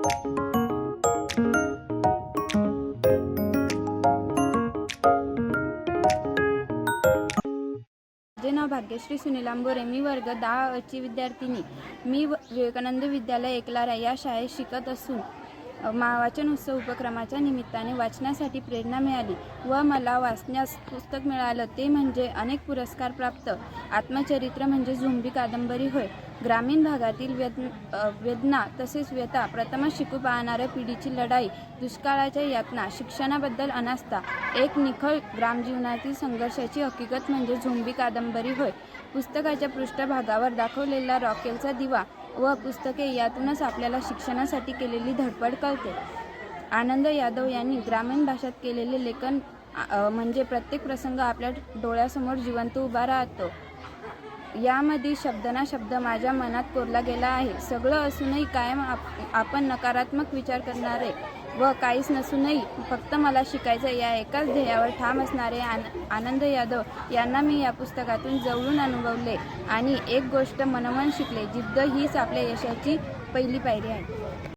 माझे नाव भाग्यश्री सुनील आंबोरे. मी वर्ग 10 ची विद्यार्थिनी. मी विवेकानंद विद्यालय एकलारा या शाळेत शिकत असून वाचन उत्सव उपक्रमाच्या निमित्ताने वाचनासाठी प्रेरणा मिळाली व मला वाचण्यास पुस्तक मिळालं ते म्हणजे अनेक पुरस्कार प्राप्त आत्मचरित्र म्हणजे झोंबी कादंबरी होय. ग्रामीण भागातील वेदना तसेच व्यथा प्रथमच शिकू पाहणाऱ्या पिढीची लढाई, दुष्काळाच्या यातना, शिक्षणाबद्दल अनास्था, एक निखळ ग्रामजीवनातील संघर्षाची हकीकत म्हणजे झोंबी कादंबरी होय. पुस्तकाच्या पृष्ठभागावर दाखवलेला रॉकेलचा दिवा व पुस्तके यातूनच आपल्याला शिक्षणासाठी केलेली धडपड कळते. आनंद यादव यांनी ग्रामीण भाषेत केलेले लेखन म्हणजे प्रत्येक प्रसंग आपल्या डोळ्यासमोर जिवंत उभा राहतो. यामध्ये शब्दना शब्द माझ्या मनात कोरला गेला आहे. सगळं असूनही कायम आपण नकारात्मक विचार करणारे व काहीच नसूनही फक्त मला शिकायचं या एकाच ध्येयावर ठाम असणारे आनंद यादव यांना मी या पुस्तकातून जवळून अनुभवले आणि एक गोष्ट मनोमन शिकले, जिद्द हीच आपल्या यशाची पहिली पायरी आहे.